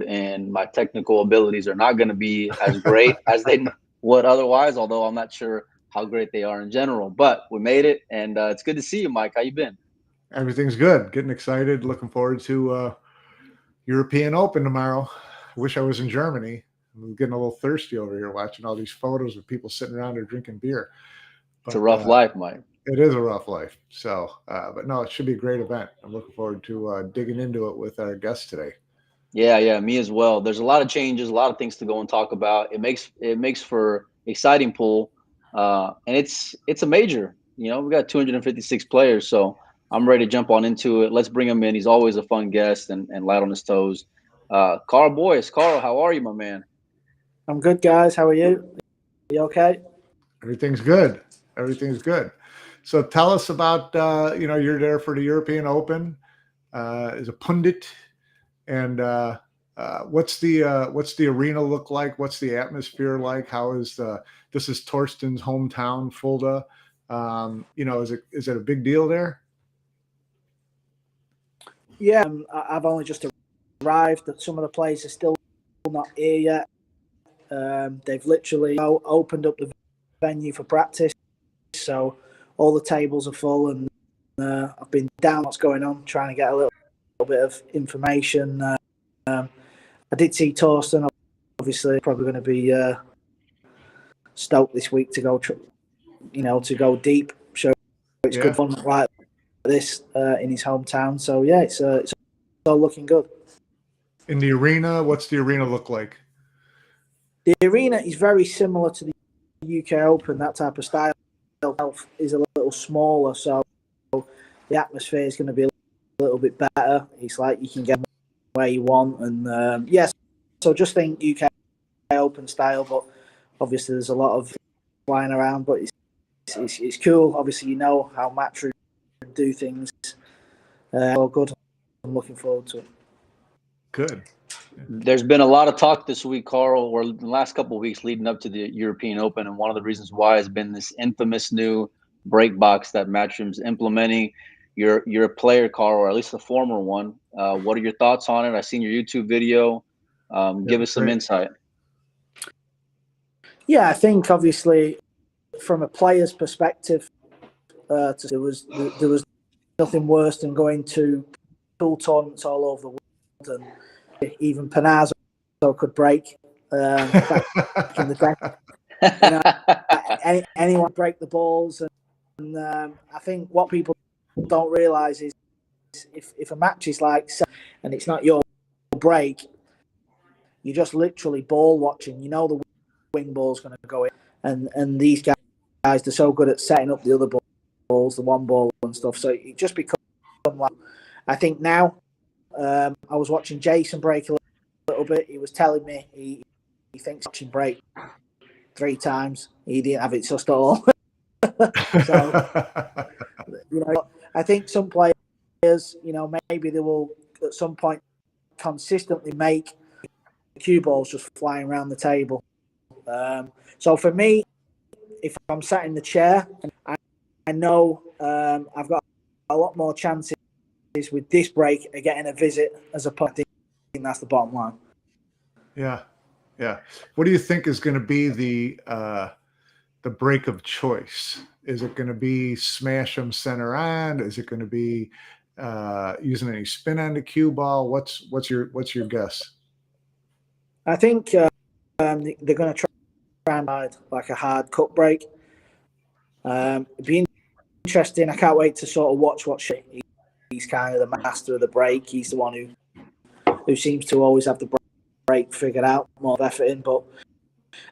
and my technical abilities are not going to be as great as they would otherwise, although I'm not sure how great they are in general. But we made it, and it's good to see you, Mike. How you been? Everything's good. Getting excited. Looking forward to European Open tomorrow. Wish I was in Germany. I'm getting a little thirsty over here watching all these photos of people sitting around there drinking beer. It's a But rough life, Mike. it is a rough life. So, but no, it should be a great event. I'm looking forward to digging into it with our guest today. Yeah, me as well. There's a lot of changes, a lot of things to go and talk about. It makes for exciting pool, and it's a major. We got 256 players, so I'm ready to jump on into it. Let's bring him in. He's always a fun guest and light on his toes. Karl Boyce, Karl, how are you, my man? I'm good, guys. How are you? Are you okay? Everything's good. Everything's good. So tell us about you're there for the European Open as a pundit, and what's the arena look like? What's the atmosphere like? How is this is Torsten's hometown, Fulda? Is it a big deal there? Yeah, I've only just arrived. Some of the players are still not here yet. They've literally opened up the venue for practice, so all the tables are full, and I've been down what's going on, trying to get a little bit of information. I did see Torsten, obviously, probably going to be stoked this week to go, to go deep. So it's good fun like this in his hometown. So yeah, it's all looking good. In the arena, what's the arena look like? The arena is very similar to the UK Open, that type of style. Is a little smaller, so the atmosphere is going to be a little bit better. It's like you can get where you want, and yes, so just think UK Open style, but obviously there's a lot of flying around, but it's cool. Obviously, you know how Matchroom do things. All good. I'm looking forward to it. Good. There's been a lot of talk this week, Karl, or the last couple of weeks leading up to the European Open, and one of the reasons why has been this infamous new break box that Matchroom's implementing. You're a player, Karl, or at least a former one. What are your thoughts on it? I've seen your YouTube video. Give us some insight. Yeah, I think obviously from a player's perspective, there was nothing worse than going to pool tournaments all over the world, and even Panazzo could break back in the day. Anyone break the balls, and I think what people don't realise is if a match is like and it's not your break, you're just literally ball watching. You know the wing ball's going to go in, and these guys, they're so good at setting up the other balls, the one ball and stuff. So it just becomes like, I think now, I was watching Jason break a little bit. He was telling me he thinks watching break 3 times. He didn't have it just at all. So, I think some players, maybe they will at some point consistently make cue balls just flying around the table. So for me, if I'm sat in the chair, I know I've got a lot more chances with this break of getting a visit as opposed to. I think that's the bottom line. Yeah. What do you think is going to be the break of choice? Is it going to be smash them center on? Is it going to be using any spin on the cue ball? What's your guess? I think they're going to try and like a hard cut break. It'd be interesting. I can't wait to sort of watch what he's kind of the master of the break. He's the one who seems to always have the break figured out, more effort in. But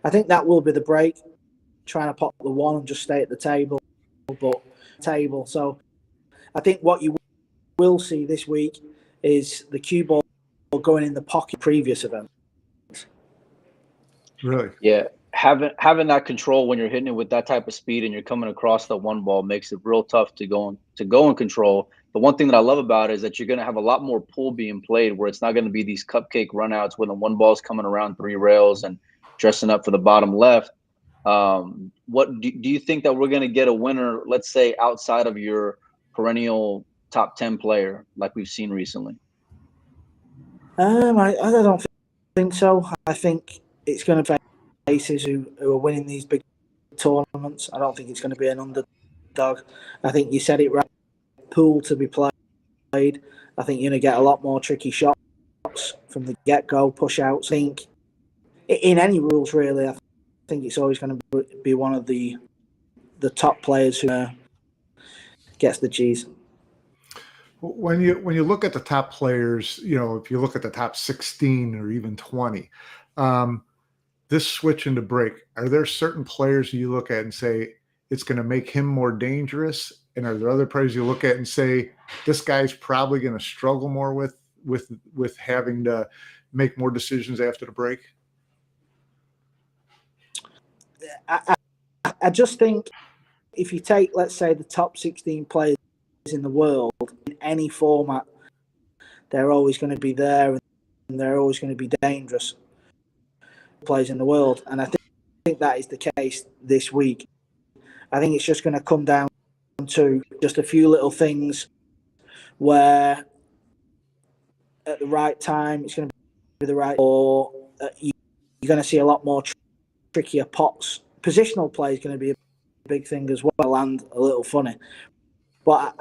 I think that will be the break, trying to pop the one and just stay at the table. So I think what you will see this week is the cue ball going in the pocket previous event. Really? Yeah. Having that control when you're hitting it with that type of speed and you're coming across the one ball makes it real tough to go and control. The one thing that I love about it is that you're going to have a lot more pool being played, where it's not going to be these cupcake runouts when the one ball's coming around 3 rails and dressing up for the bottom left. What do you think that we're going to get a winner, let's say, outside of your top 10 player like we've seen recently? I don't think so. I think it's going to be faces who are winning these big tournaments. I don't think it's going to be an underdog. I think you said it right. Pool to be played. I think you're going to get a lot more tricky shots from the get-go, push-outs. I think in any rules, really, I think it's always going to be one of the top players who gets the G's. When you look at the top players, if you look at the top 16 or even 20, this switch into break, are there certain players you look at and say it's going to make him more dangerous? And are there other players you look at and say this guy's probably going to struggle more with having to make more decisions after the break? I just think if you take, let's say, the top 16 players in the world in any format, they're always going to be there and they're always going to be dangerous players in the world. And I think that is the case this week. I think it's just going to come down to just a few little things where at the right time it's going to be the right, or you're going to see a lot more trickier pots. Positional play is going to be a big thing as well and a little funny. But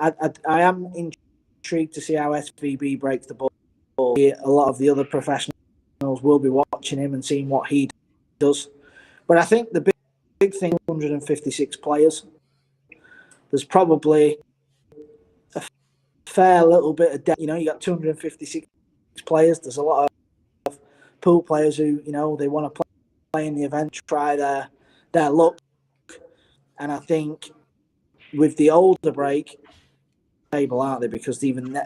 I am intrigued to see how SVB breaks the ball. A lot of the other professionals will be watching him and seeing what he does. But I think the big thing, 156 players, there's probably a fair little bit of depth. You got 256 players. There's a lot of pool players who, they want to play in the event, try their luck. And I think with the older break, table, aren't they? Because even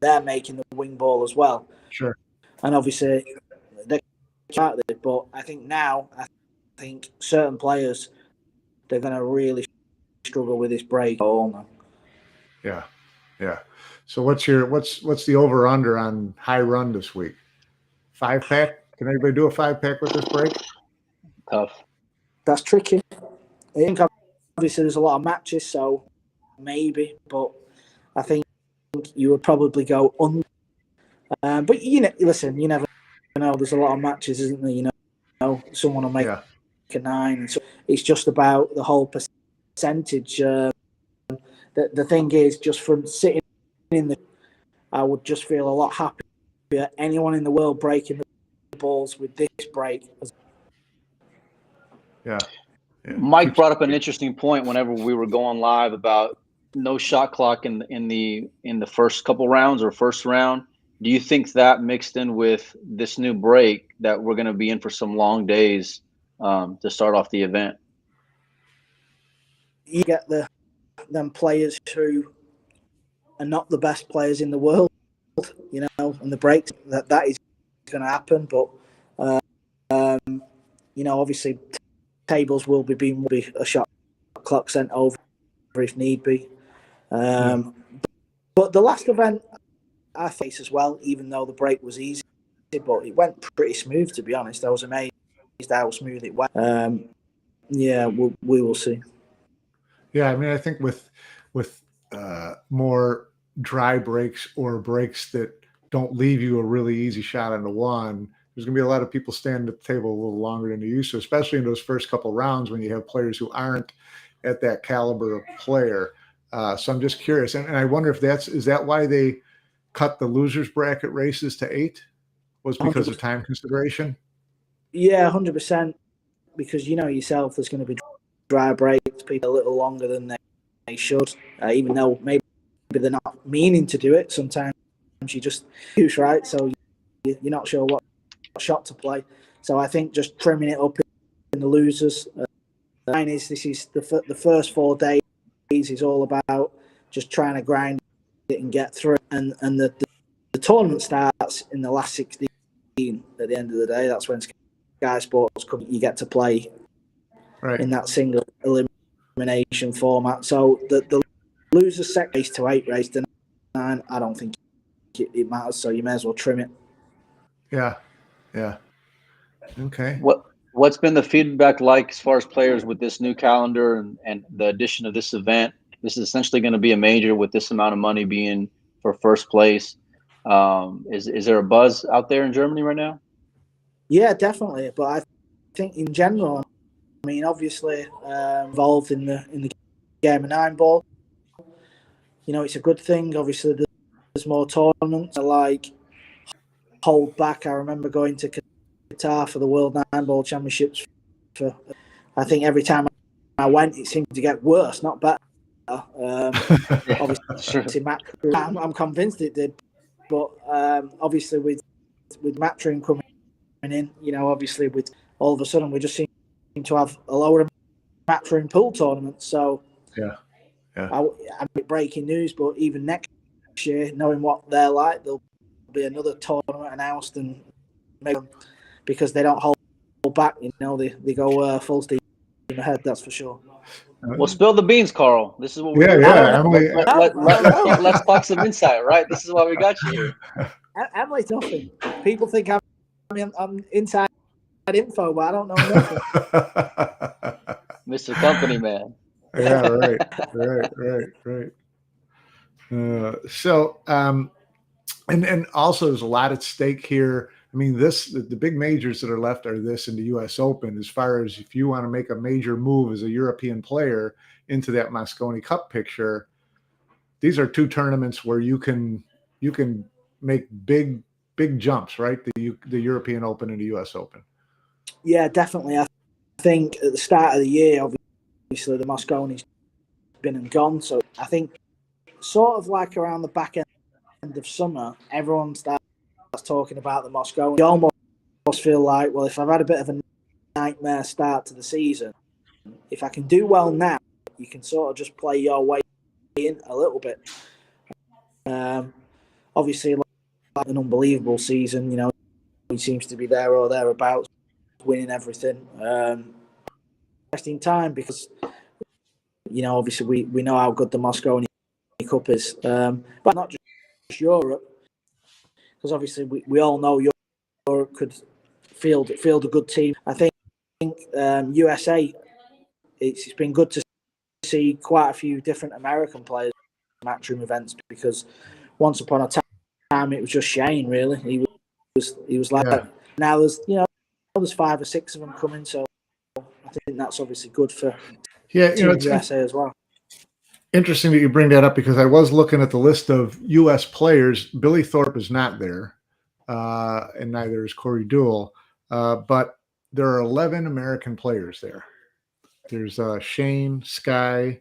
they're making the wing ball as well. Sure. And obviously, they can't. But I think now, certain players, they're going to really struggle with this break. Yeah. So what's the over under on high run this week? 5-pack? Can anybody do a 5-pack with this break? Tough. That's tricky. I think obviously there's a lot of matches, so maybe, but I think you would probably go under. But listen, you never know. There's a lot of matches, isn't there? Someone will make a 9, and so it's just about the whole percentage. The thing is, just from sitting in I would just feel a lot happier. Anyone in the world breaking the balls with this break. Yeah. Mike brought up an interesting point whenever we were going live about no shot clock in the first couple rounds or first round. Do you think that mixed in with this new break that we're going to be in for some long days to start off the event? You get them players who are not the best players in the world, and the breaks that is going to happen. But obviously tables will be a shot clock sent over if need be. But the last event I faced as well, even though the break was easy, but it went pretty smooth, to be honest. I was amazed how smooth it went. We will see. Yeah, I mean, I think with more dry breaks or breaks that don't leave you a really easy shot on the one, there's going to be a lot of people standing at the table a little longer than they used to, especially in those first couple of rounds when you have players who aren't at that caliber of player. So I'm just curious, and I wonder if is that why they cut the losers bracket races to 8? Was because 100%. Of time consideration? Yeah, 100%. Because yourself, there's going to be dry breaks, people a little longer than they should, even though maybe they're not meaning to do it. Sometimes you just use right, so you're not sure what shot to play. So I think just trimming it up in the losers. Mine is this is the first 4 days is all about just trying to grind it and get through it. And the tournament starts in the last 16 at the end of the day. That's when Sky Sports come. You get to play in that single elimination format. So the loser set race to 8, race to 9, I don't think it matters. So you may as well trim it. Yeah. Okay. What's been the feedback like as far as players with this new calendar and the addition of this event? This is essentially going to be a major with this amount of money being for first place. Is there a buzz out there in Germany right now? Yeah, definitely. But I think in general, I mean, obviously involved in the game of 9 ball. It's a good thing. Obviously, there's more tournaments. I like hold back. I remember going to Qatar for the World 9 ball Championships. I think every time I went, it seemed to get worse, not better. Yeah, Obviously, I'm convinced it did. But obviously, with matchroom coming in, obviously with all of a sudden we just seem to have a lower of matchroom pool tournaments. So yeah. I'm breaking news, but even next year, knowing what they're like, there'll be another tournament announced, and maybe because they don't hold back, they go full steam ahead. That's for sure. Well, spill the beans, Karl. This is what we're Yeah, here yeah. for. Emily, Let's talk some insight, right? This is why we got you here. Emily's nothing. People think I'm inside info, but I don't know nothing. Mr. Company Man. yeah, right. And also there's a lot at stake here. I mean, the big majors that are left are this and the U.S. Open. As far as if you want to make a major move as a European player into that Mosconi Cup picture, these are two tournaments where you can make big jumps, right? The European Open and the U.S. Open. Yeah, definitely. I think at the start of the year, obviously the Mosconi's been and gone. So I think sort of like around the back end of summer, everyone starts talking about the Mosconi. You almost feel like, well, if I've had a bit of a nightmare start to the season, if I can do well now, you can sort of just play your way in a little bit. Obviously, like an unbelievable season. He seems to be there or thereabouts, winning everything. Interesting time because obviously we know how good the Mosconi Cup is, but not just Europe, because obviously we all know Europe could field a good team. I think USA, it's been good to see quite a few different American players in matchroom events, because once upon a time it was just Shane, really. He was like now there's 5 or 6 of them coming, so I think that's obviously good for Team USA as well. Interesting that you bring that up, because I was looking at the list of U.S. players. Billy Thorpe is not there, and neither is Corey Deuel, but there are 11 American players there. There's Shane, Sky,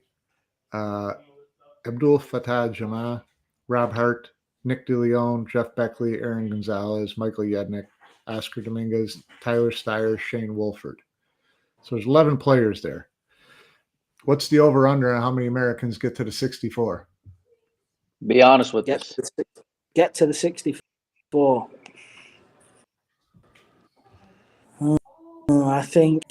Abdul Fattah Jama, Rob Hart, Nick DeLeon, Jeff Beckley, Aaron Gonzalez, Michael Yednick, Oscar Dominguez, Tyler Steyer, Shane Wolford. So there's 11 players there. What's the over-under on how many Americans get to the 64? Be honest with us. Get to the 64. I think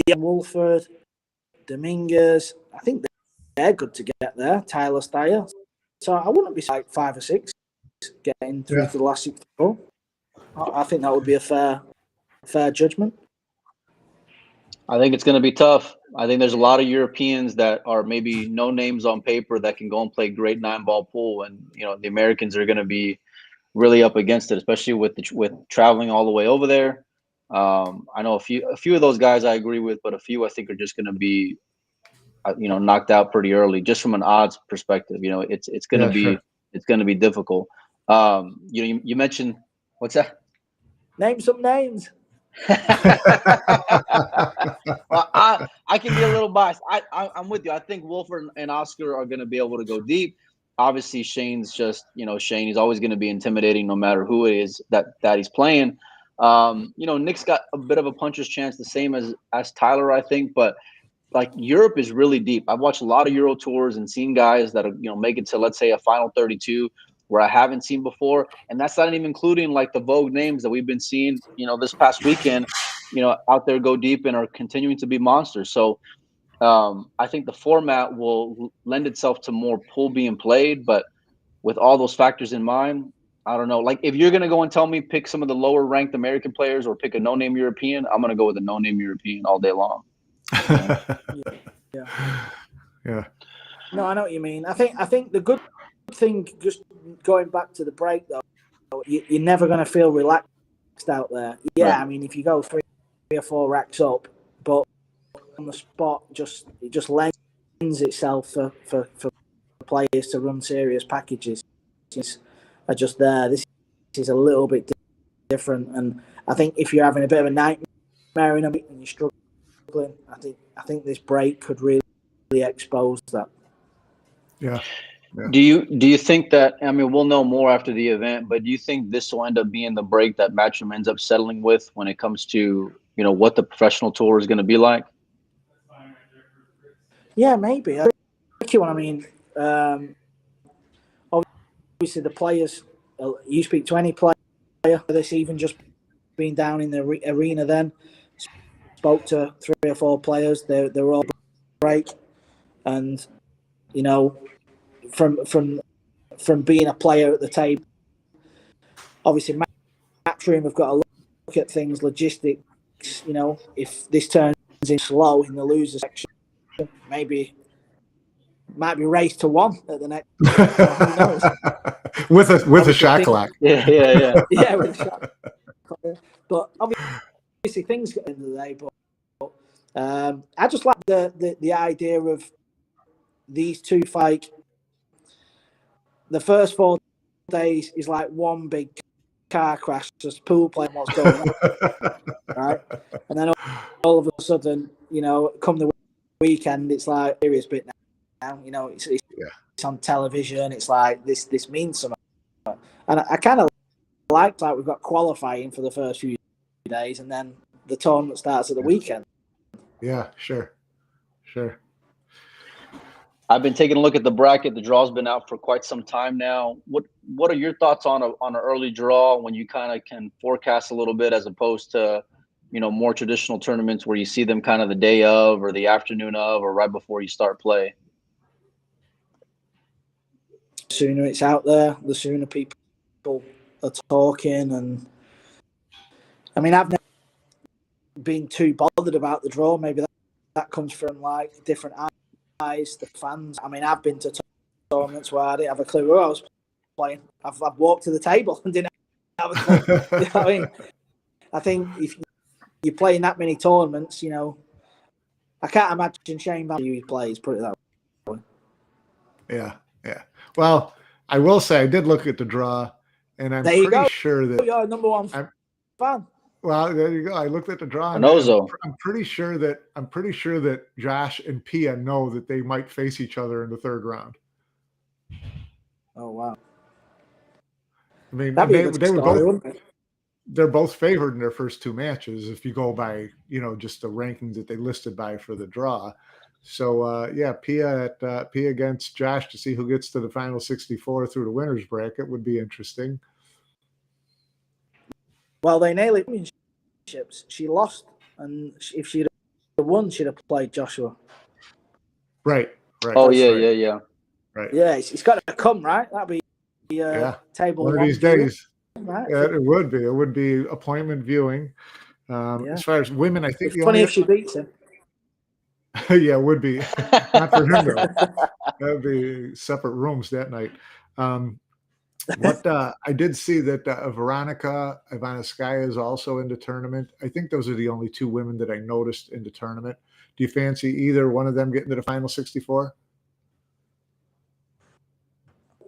the Wolford, Dominguez, I think they're good to get there. Tyler Steyer. So I wouldn't be like 5 or 6 getting through to the last 64. I think that would be a fair judgment. I think it's going to be tough. I think there's a lot of Europeans that are maybe no names on paper that can go and play great 9-ball pool, and the Americans are going to be really up against it, especially with traveling all the way over there. I know a few of those guys I agree with, but a few I think are just going to be knocked out pretty early, just from an odds perspective. It's going to be it's going to be difficult. You mentioned, what's that? Name some names. Well, I can be a little biased. I'm with you. I think Wolford and Oscar are going to be able to go deep. Obviously, Shane's just Shane. He's always going to be intimidating no matter who it is that he's playing. Nick's got a bit of a puncher's chance, the same as Tyler, I think. But like, Europe is really deep. I've watched a lot of Euro tours and seen guys that are make it to, let's say, a final 32 where I haven't seen before, and that's not even including like the Vogue names that we've been seeing this past weekend out there go deep and are continuing to be monsters. So I think the format will lend itself to more pool being played, but with all those factors in mind, I don't know. Like, if you're going to go and tell me pick some of the lower ranked American players or pick a no-name European, I'm going to go with a no-name European all day long. Yeah. No, I know what you mean. I think the good thing, just going back to the break though, you're never going to feel relaxed out there. Yeah, right. I mean, if you go 3 or 4 racks up, but on the spot, it just lends itself for players to run serious packages. Are just there. This is a little bit different, and I think if you're having a bit of a nightmare in a week and you're struggling, I think this break could really expose that. Yeah. Do you think that, I mean, we'll know more after the event, but do you think this will end up being the break that Matchroom ends up settling with when it comes to, what the professional tour is going to be like? Yeah, maybe. I mean, obviously the players, you speak to any player that's even just been down in the arena then, spoke to 3 or 4 players, they're all break, and from being a player at the table, obviously Matchroom have got to look at things, logistics. If this turns in slow in the loser section, might be race to 1 at the next. Who knows? with a shot clock. Yeah, with a shot clock. But obviously things get into the day. But I just like the idea of these two fight. The first 4 days is like one big car crash, just pool playing what's going on, right? And then all of a sudden, come the weekend, it's like a serious bit now. It's on television. It's like this means something, and I kind of like we've got qualifying for the first few days, and then the tournament starts at the weekend. Yeah, sure. I've been taking a look at the bracket. The draw's been out for quite some time now. What are your thoughts on an early draw when you kind of can forecast a little bit, as opposed to, more traditional tournaments where you see them kind of the day of or the afternoon of or right before you start play? The sooner it's out there, the sooner people are talking. And I mean, I've never been too bothered about the draw. Maybe that comes from like different eyes, the fans. I mean, I've been to tournaments where I didn't have a clue who I was playing. I've walked to the table and didn't have a clue. You know what I mean? I think if you're playing that many tournaments, I can't imagine Shane Lowry he plays, put it that way. Yeah. Well, I will say I did look at the draw, and I'm pretty sure that you're number 1 fan. Well, there you go. I looked at the draw, and I'm pretty sure that Josh and Pia know that they might face each other in the 3rd round. Oh wow! I mean, they're both favored in their first 2 matches if you go by just the rankings that they listed by for the draw. So Pia against Josh to see who gets to the final 64 through the winners bracket would be interesting. Well, they nearly championships. She lost, and if she'd have won, she'd have played Joshua. Right. Oh yeah. Right. Yeah, it's got to come, right? That'd be table one of these days. Right? Yeah, it would be. It would be appointment viewing. As far as women, I think it's funny if she beats him. Yeah, it would be. Not for him though. That would be separate rooms that night. I did see that Veronica Ivanskaya is also in the tournament. I think those are the only 2 women that I noticed in the tournament. Do you fancy either one of them getting to the final 64?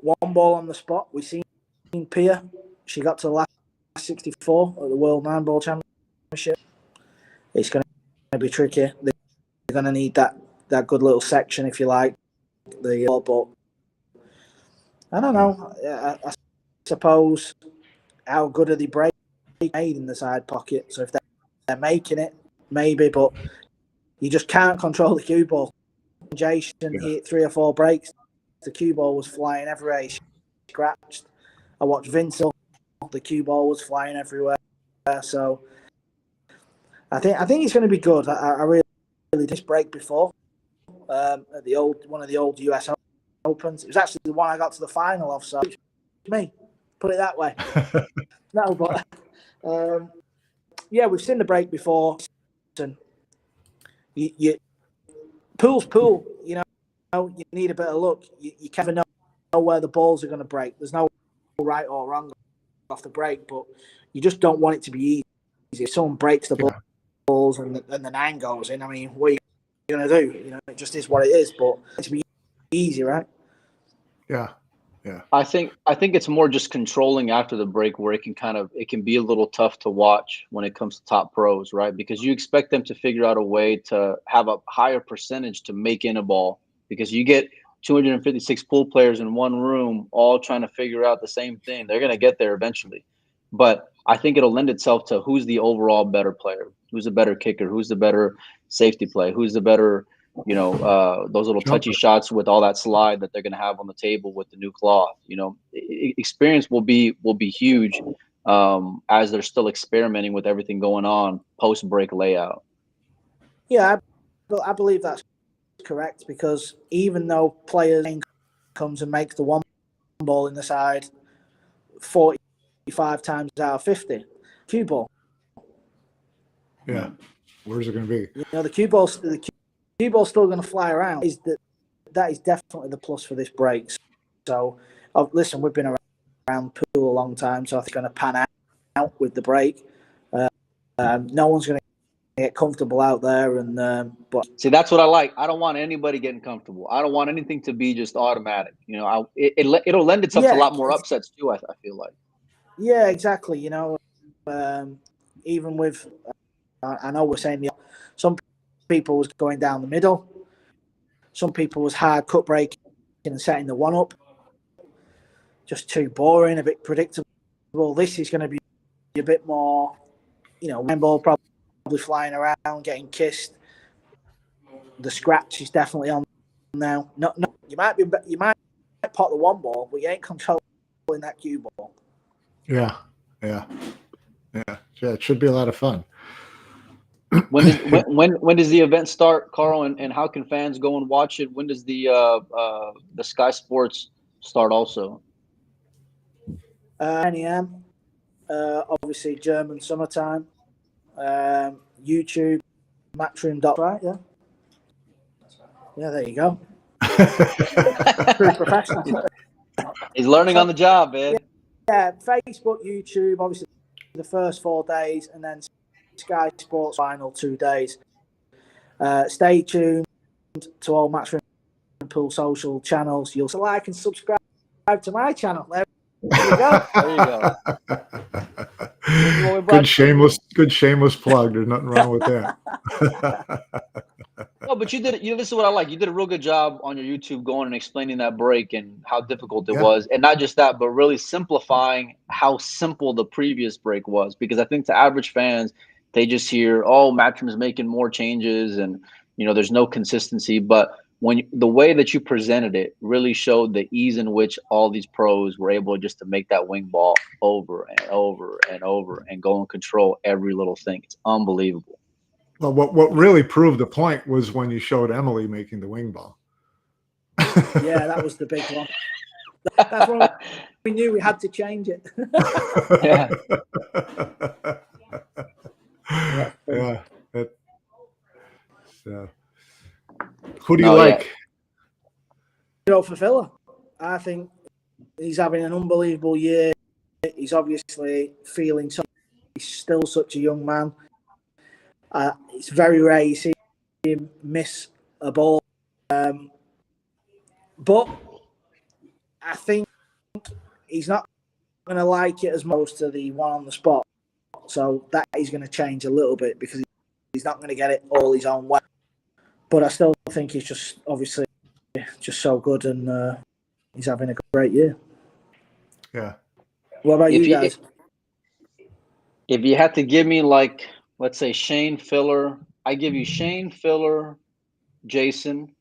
1 ball on the spot. We've seen Pia. She got to the last 64 at the World 9-Ball Championship. It's going to be tricky. They're going to need that good little section, if you like. But I don't know. I suppose how good are they break made in the side pocket? So if they're making it, maybe, but you just can't control the cue ball. Jason hit 3 or 4 breaks. The cue ball was flying everywhere. He scratched. I watched Vince. The cue ball was flying everywhere. So I think it's going to be good. I really this break before at one of the old US Opens. It was actually the one I got to the final of. So me, put it that way. No, but we've seen the break before. And pool's pool. You need a bit of luck. You never know where the balls are going to break. There's no right or wrong off the break, but you just don't want it to be easy. If someone breaks the balls and the 9 goes in, I mean, what are you going to do? You know, it just is what it is, but it should be easy, right? Yeah. Yeah. I think it's more just controlling after the break where it can be a little tough to watch when it comes to top pros, right? Because you expect them to figure out a way to have a higher percentage to make in a ball, because you get 256 pool players in one room all trying to figure out the same thing. They're going to get there eventually. But I think it'll lend itself to who's the overall better player, who's the better kicker, who's the better safety play, who's the better, those little touchy shots with all that slide that they're going to have on the table with the new cloth. Experience will be huge as they're still experimenting with everything going on post break layout. Yeah, I believe that's correct, because even though players comes and makes the one ball in the side 45 times out of 50, cue ball. Yeah. Where's it going to be? The cue ball's still going to fly around. That is definitely the plus for this break. So, listen, we've been around pool a long time, so I think it's going to pan out with the break. No one's going to get comfortable out there, but see, that's what I like. I don't want anybody getting comfortable. I don't want anything to be just automatic. It'll lend itself to a lot more upsets too. I feel like. Yeah, exactly. Even with, I know we're saying some people was going down the middle. Some people was hard cut breaking and setting the one up. Just too boring, a bit predictable. This is going to be a bit more, ball probably flying around, getting kissed. The scratch is definitely on now. No, you might pot the one ball, but you ain't controlling that cue ball. Yeah. It should be a lot of fun. When does the event start, Karl, and how can fans go and watch it? When does the Sky Sports start also? 9 a.m. Obviously German summertime. YouTube, Matchroom. Right, yeah. Yeah, there you go. Pretty professional. He's learning on the job, man. Yeah, Facebook, YouTube, obviously the first 4 days, and then Sky Sports final 2 days. Stay tuned to all Matchroom Pool social channels. You'll like and subscribe to my channel. There you go. There you go. Good shameless plug. There's nothing wrong with that. No, but you did. This is what I like. You did a real good job on your YouTube going and explaining that break and how difficult it was, and not just that, but really simplifying how simple the previous break was. Because I think to average fans, they just hear, "Oh, Matchroom's making more changes," and there's no consistency. But the way that you presented it really showed the ease in which all these pros were able just to make that wing ball over and over and over and go and control every little thing. It's unbelievable. Well, what really proved the point was when you showed Emily making the wing ball. Yeah, that was the big one. That's when we knew we had to change it. Yeah. Yeah. So, who do you like? For Villa, I think he's having an unbelievable year. He's obviously feeling so. He's still such a young man. It's very rare you see him miss a ball. But I think he's not going to like it as much to the one on the spot. So that is going to change a little bit, because he's not going to get it all his own way. But I still think he's just obviously just so good, and he's having a great year. Yeah. What about you guys? If you had to give me, like, let's say Shane, Filler, I give you Shane, Filler, Jason.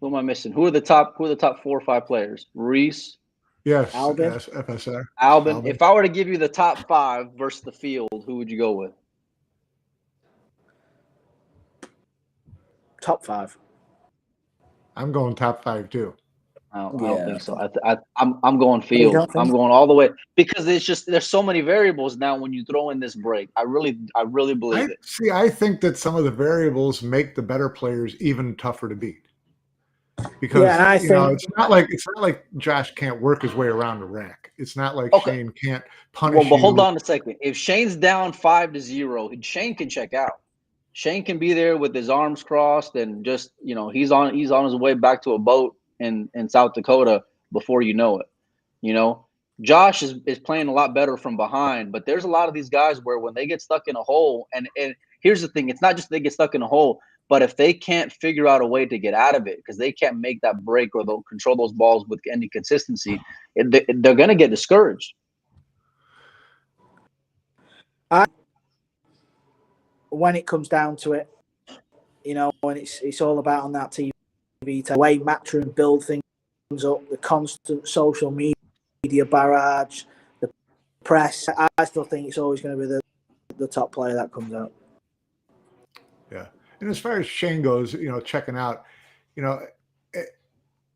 Who am I missing? Who are the top 4 or 5 players? Reese. Yes. Albin. Yes. FSR. Albin. If I were to give you the top 5 versus the field, who would you go with? Top 5. I'm going top 5 too. I don't think so. I'm going field. I'm going all the way, because there's so many variables now when you throw in this break. I really believe it. See, I think that some of the variables make the better players even tougher to beat. because Yeah, and I you know think it's not like Josh can't work his way around the rack. It's not like Okay. Shane can't Well, punish but hold you. on a second. If Shane's down 5-0, Shane can check out. Shane can be there with his arms crossed and just, he's on his way back to a boat in South Dakota before you know it. You know, Josh is playing a lot better from behind, but there's a lot of these guys where when they get stuck in a hole, and here's the thing, it's not just they get stuck in a hole, but if they can't figure out a way to get out of it because they can't make that break or they'll control those balls with any consistency, they're going to get discouraged. when it comes down to it, when it's all about on that TV, the way Matchroom build things up, the constant social media barrage, the press. I still think it's always going to be the top player that comes out. Yeah, and as far as Shane goes, checking out,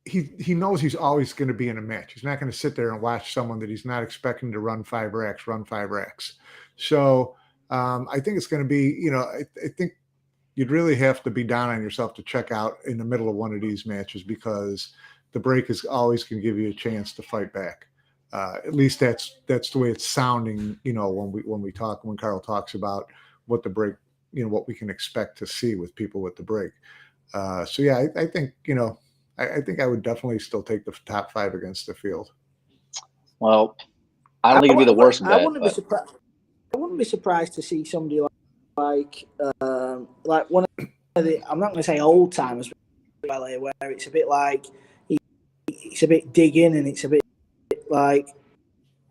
he knows he's always going to be in a match. He's not going to sit there and watch someone that he's not expecting to run 5 racks. So I think it's going to be, I think you'd really have to be down on yourself to check out in the middle of one of these matches because the break is always going to give you a chance to fight back. At least that's the way it's sounding, when Karl talks about what the break, what we can expect to see with people with the break. So yeah, I think, I think I would definitely still take the top 5 against the field. Well, I don't think it'd be the worst bet. I wouldn't be surprised to see somebody like one of the, I'm not going to say old timers, where it's a bit like it's a bit digging and it's a bit like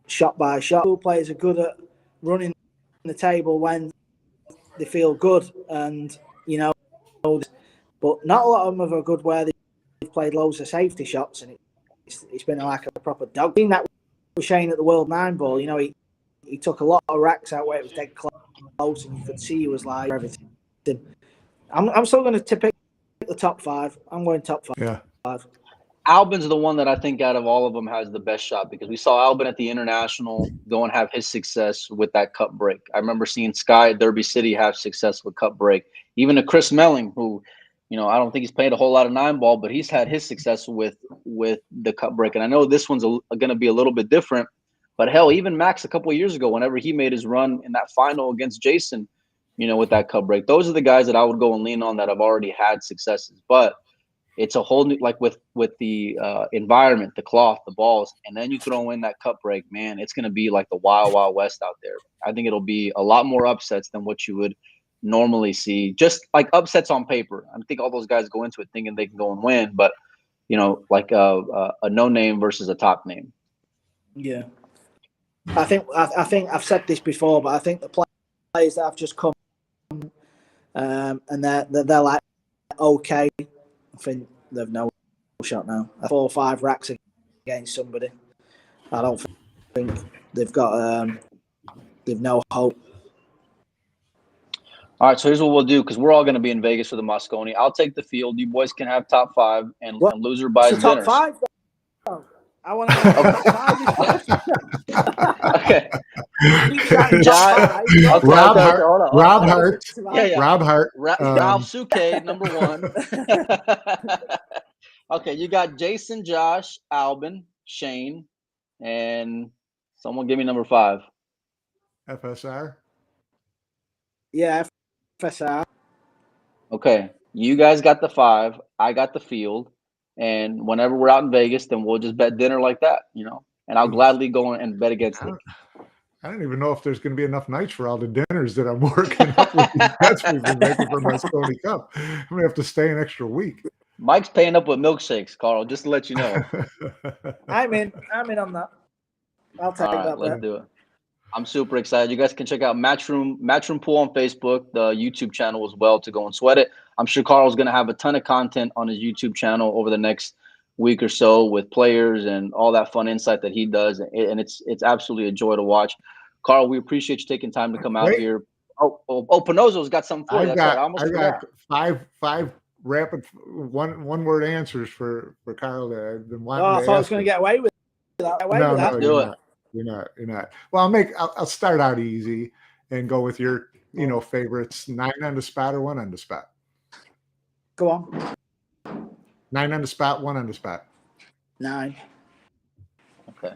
shot by shot. Pool players are good at running the table when they feel good, and but not a lot of them are good where they've played loads of safety shots and it's been like a proper dog. I've seen that with Shane at the World 9 Ball. He took a lot of racks out where it was dead close and you could see he was like everything. I'm still going to pick the top 5. I'm going top 5. Yeah. Albin's the one that I think out of all of them has the best shot because we saw Albin at the International go and have his success with that cup break. I remember seeing Sky at Derby City have success with cup break. Even to Chris Melling, who, I don't think he's played a whole lot of 9 ball, but he's had his success with the cup break. And I know this one's going to be a little bit different, but hell, even Max a couple of years ago, whenever he made his run in that final against Jason, with that cup break, those are the guys that I would go and lean on that have already had successes. But it's a whole new, like with the environment, the cloth, the balls, and then you throw in that cup break, man, it's going to be like the wild, wild west out there. I think it'll be a lot more upsets than what you would normally see, just like upsets on paper. I think all those guys go into it thinking they can go and win, but like a no name versus a top name. Yeah, I think I've said this before, but I think the players that have just come and they're like okay, I think they've no shot now. 4 or 5 racks against somebody, I don't think they've got they've no hope. All right, so here's what we'll do because we're all going to be in Vegas for the Mosconi. I'll take the field. You boys can have top 5, and loser buys dinners. Top 5. I want to know top 5. Okay. Rob Hart. Yeah. Rob Hart. Ralph Suke, number 1. Okay, you got Jason, Josh, Albin, Shane, and someone give me number 5. FSR. Yeah, FSR. Okay, you guys got the 5. I got the field. And whenever we're out in Vegas, then we'll just bet dinner like that, and I'll gladly go and bet against it. I don't even know if there's going to be enough nights for all the dinners that I'm working up with these bets we've been making for my Mosconi Cup. I'm going to have to stay an extra week. Mike's paying up with milkshakes, Karl, just to let you know. I'm in on that. I'll take that. Let's do it. I'm super excited. You guys can check out Matchroom Pool on Facebook, the YouTube channel as well, to go and sweat it. I'm sure Karl's going to have a ton of content on his YouTube channel over the next week or so with players and all that fun insight that he does. And it's absolutely a joy to watch. Karl, we appreciate you taking time to come out here. Oh, Panozzo's got something for you. I got 5 rapid one word answers for Karl that I've been wanting to I thought I was going to get away with that. No, do it. You're not. Well, I'll start out easy and go with your, favorites. 9 on the spot or 1 on the spot. Go on. 9 on the spot, 1 on the spot. 9. Okay.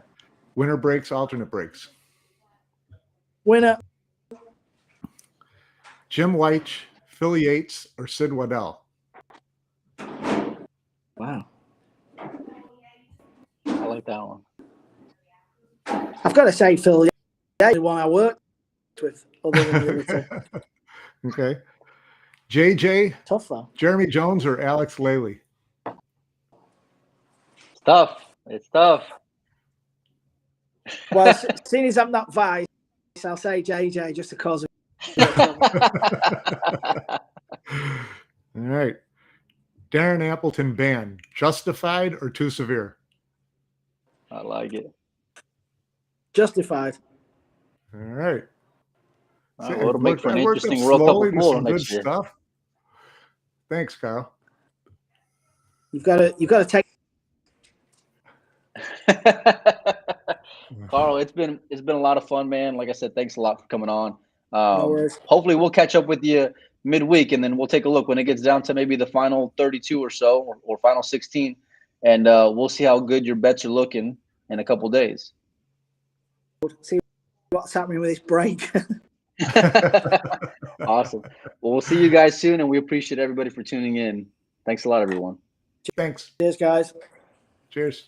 Winner breaks, alternate breaks. Winner. Jim Leitch, Phil Yates, or Sid Waddell? Wow. I like that one. I've got to say, Phil, yeah, the one I worked with, other than the other two. Okay. JJ, Tough, though. Jeremy Jones, or Alex Laley? It's tough. It's tough. Well, seeing as I'm not Vice, I'll say JJ just to cause a bit of trouble. All right. Darren Appleton ban, justified or too severe? I like it. All Justified. right. Well, it'll make for an I worked interesting up World Cup slowly of to pool some good next year. stuff. Thanks, Karl. You've got to take. Karl, it's been a lot of fun, man. Like I said, thanks a lot for coming on. No worries. Hopefully we'll catch up with you midweek, and then we'll take a look when it gets down to maybe the final 32 or so, or final 16, and we'll see how good your bets are looking in a couple days. See what's happening with this break. Awesome. Well, we'll see you guys soon, and we appreciate everybody for tuning in. Thanks a lot, everyone. Thanks. Cheers, guys. Cheers.